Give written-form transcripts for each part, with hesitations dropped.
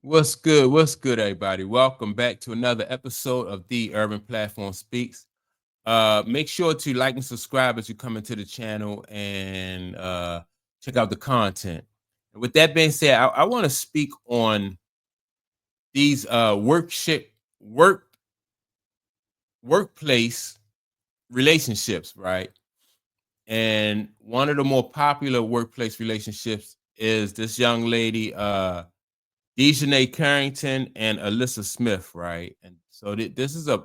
What's good? What's good, everybody? Welcome back to another episode of the Urban Platform Speaks. Make sure to like and subscribe as you come into the channel and check out the content. And with that being said, I want to speak on these workplace relationships, right? And one of the more popular workplace relationships is this young lady, Dejanay Carrington and Alyssa Smith, right? And so this is a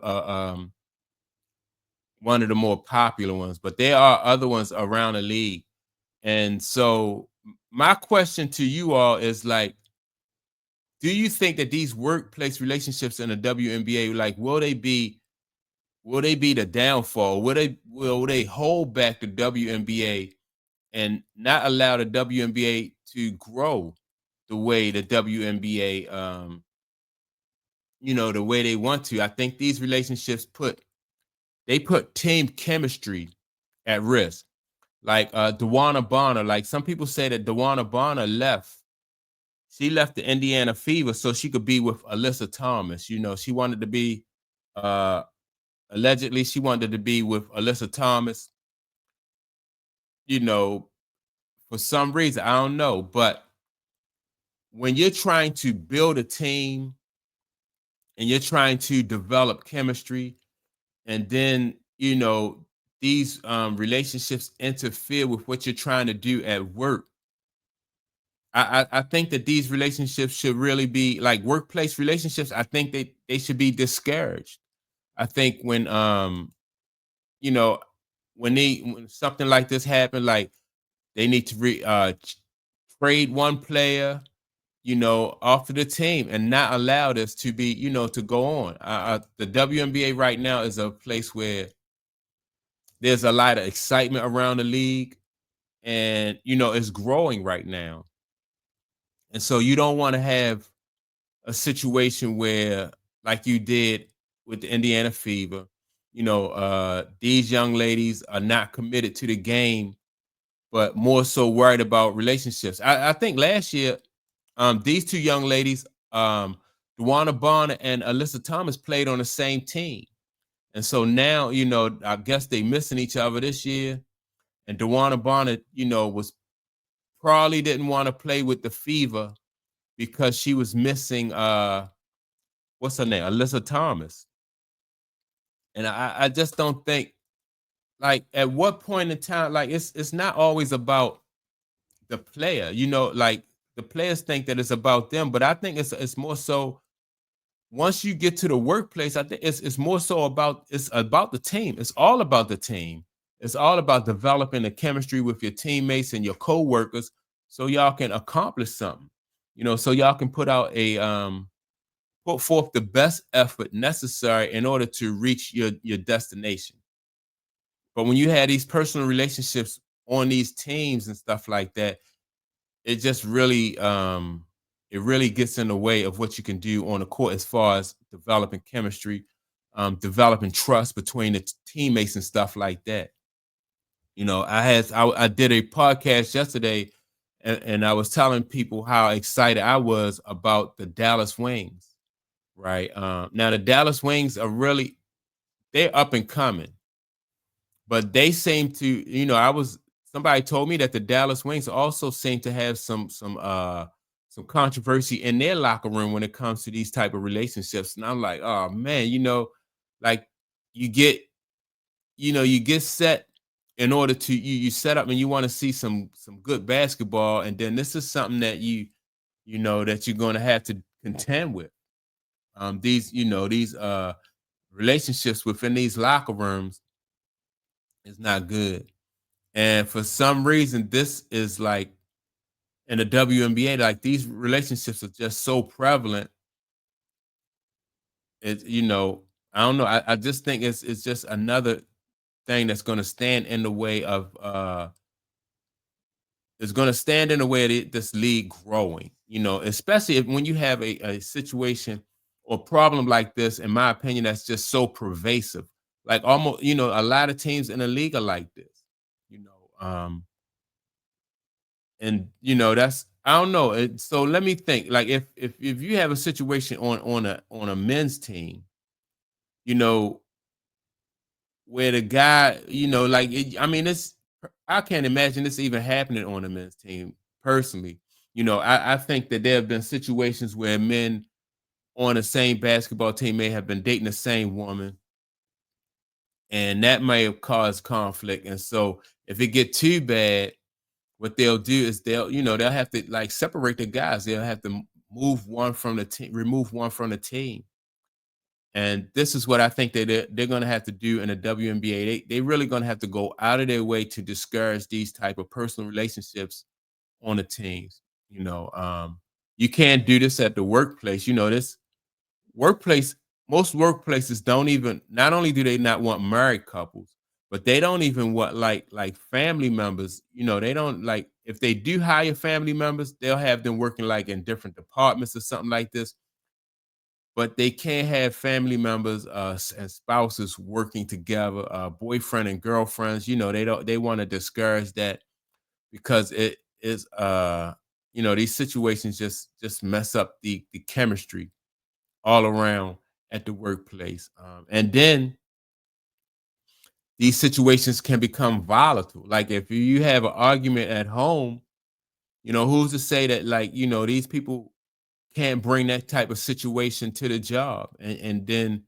one of the more popular ones, but there are other ones around the league. And so my question to you all is like, do you think that these workplace relationships in the WNBA, like, will they be the downfall? Will they hold back the WNBA and not allow the WNBA to grow the way the WNBA the way they want to? I think these relationships put team chemistry at risk. Like Dewana Bonner, like some people say that Dewana Bonner left. She left the Indiana Fever so she could be with Alyssa Thomas. She wanted to be uh allegedly she wanted to be with Alyssa Thomas, you know, for some reason. I don't know. But when you're trying to build a team and you're trying to develop chemistry, and then these relationships interfere with what you're trying to do at work. I think that these relationships should really be like workplace relationships. I think they should be discouraged. I think you know when something like this happen, like they need to trade one player, off of the team and not allow this to be, to go on. The WNBA right now is a place where there's a lot of excitement around the league, and it's growing right now. And so you don't want to have a situation where, like you did with the Indiana Fever, these young ladies are not committed to the game, but more so worried about relationships. I think last year, these two young ladies, Dewana Bonner and Alyssa Thomas, played on the same team. And so now, I guess they missing each other this year. And Dewana Bonner, was probably didn't want to play with the Fever because she was missing what's her name? Alyssa Thomas. And I just don't think, like, at what point in time, like, it's not always about the player, like the players think that it's about them, but I think it's more so once you get to the workplace. I think it's more so about the team. It's all about the team. It's all about developing the chemistry with your teammates and your co-workers so y'all can accomplish something. So y'all can put forth the best effort necessary in order to reach your destination. But when you have these personal relationships on these teams and stuff like that, it just really it really gets in the way of what you can do on the court as far as developing chemistry, developing trust between the teammates and stuff like that. I did a podcast yesterday, and I was telling people how excited I was about the Dallas Wings. Right. Now the Dallas Wings they're up and coming, but they seem to, somebody told me that the Dallas Wings also seem to have some controversy in their locker room when it comes to these type of relationships. And I'm like, oh man, like you get, you get set in order to you set up and you want to see some good basketball, and then this is something that you know that you're going to have to contend with. These relationships within these locker rooms is not good. And for some reason, this is like in the WNBA, like these relationships are just so prevalent. I don't know. I just think it's just another thing that's going to stand in the way of is going to stand in the way of this league growing. Especially when you have a situation or problem like this. In my opinion, that's just so pervasive. Like almost, a lot of teams in the league are like this. You know, um, and that's I don't know. So let me think. Like if you have a situation on a men's team, you know, where the guy, like I mean, I can't imagine this even happening on a men's team personally. I think that there have been situations where men on the same basketball team may have been dating the same woman, and that may have caused conflict. And so if it get too bad, what they'll do is they'll have to like separate the guys. They'll have to move one from the team, remove one from the team. And this is what I think that they're going to have to do in the WNBA. They really going to have to go out of their way to discourage these type of personal relationships on the teams. You can't do this at the workplace. This workplace, most workplaces don't even, not only do they not want married couples, but they don't even want like family members. They don't like, if they do hire family members, they'll have them working like in different departments or something like this, but they can't have family members and spouses working together, boyfriend and girlfriends. They want to discourage that because it is these situations just mess up the chemistry all around at the workplace. And then these situations can become volatile. Like if you have an argument at home, who's to say that, like, these people can't bring that type of situation to the job. And then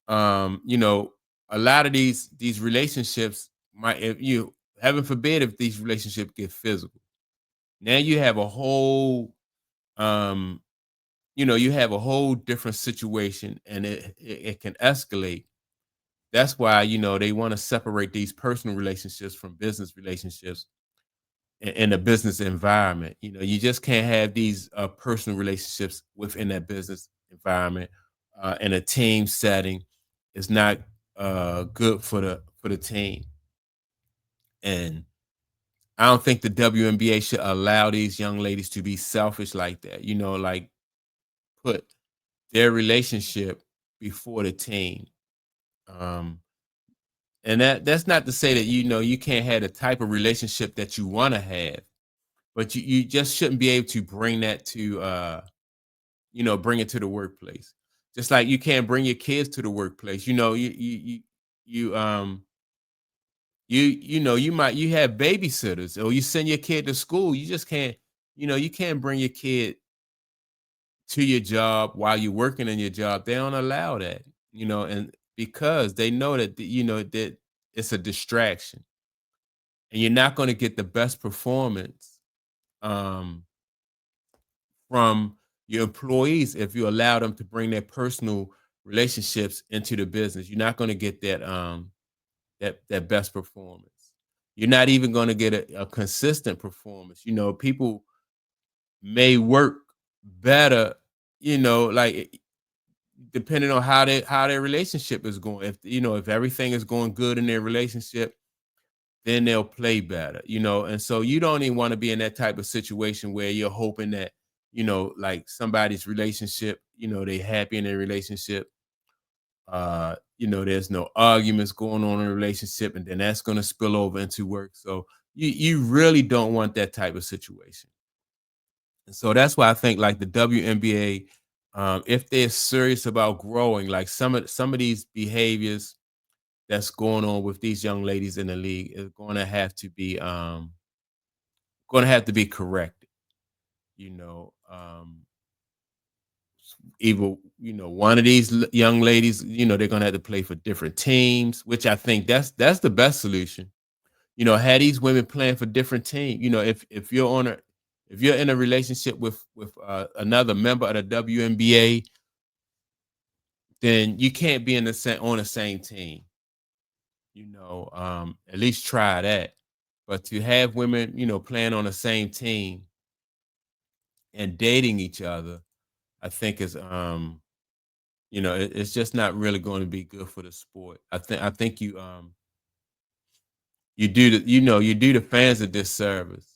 a lot of these relationships might, if you, heaven forbid, if these relationships get physical, now you have a whole um you have a whole different situation, and it can escalate. That's why they want to separate these personal relationships from business relationships in a business environment. You just can't have these personal relationships within that business environment in a team setting. It's not good for the team. And I don't think the WNBA should allow these young ladies to be selfish like that. Like put their relationship before the team. Um, and that's not to say that you can't have the type of relationship that you want to have, but you just shouldn't be able to bring that to bring it to the workplace. Just like you can't bring your kids to the workplace. You you have babysitters, or you send your kid to school. You just can't, you can't bring your kid to your job while you're working in your job. They don't allow that, and because they know that that it's a distraction, and you're not going to get the best performance um from your employees if you allow them to bring their personal relationships into the business. You're not going to get that best performance. You're not even going to get a consistent performance. People may work better, like depending on how their relationship is going. If everything is going good in their relationship, then they'll play better. And so you don't even want to be in that type of situation where you're hoping that, like somebody's relationship, they happy in their relationship. There's no arguments going on in a relationship, and then that's going to spill over into work. So you really don't want that type of situation. And so that's why I think like the WNBA, if they're serious about growing, like some of these behaviors that's going on with these young ladies in the league is going to have to be corrected. You know, either one of these young ladies, they're going to have to play for different teams, which I think that's the best solution. Have these women playing for different teams. If you're if you're in a relationship with another member of the WNBA, then you can't be on the same team. At least try that. But to have women, playing on the same team and dating each other, I think is it's just not really going to be good for the sport. I think you do the fans a disservice.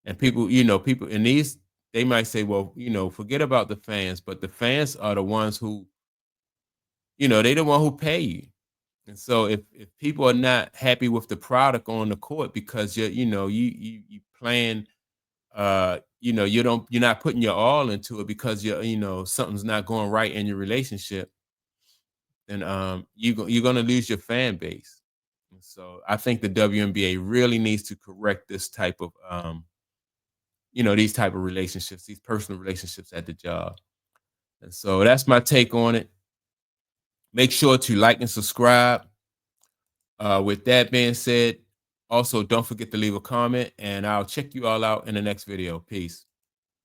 And people in these, they might say, well, forget about the fans, but the fans are the ones who, they the one who pay you. And so if people are not happy with the product on the court because you playing you're not putting your all into it because something's not going right in your relationship, then you're gonna lose your fan base. And so I think the WNBA really needs to correct this type of these type of relationships, these personal relationships at the job. And so that's my take on it. Make sure to like and subscribe. With that being said, also don't forget to leave a comment, and I'll check you all out in the next video. Peace.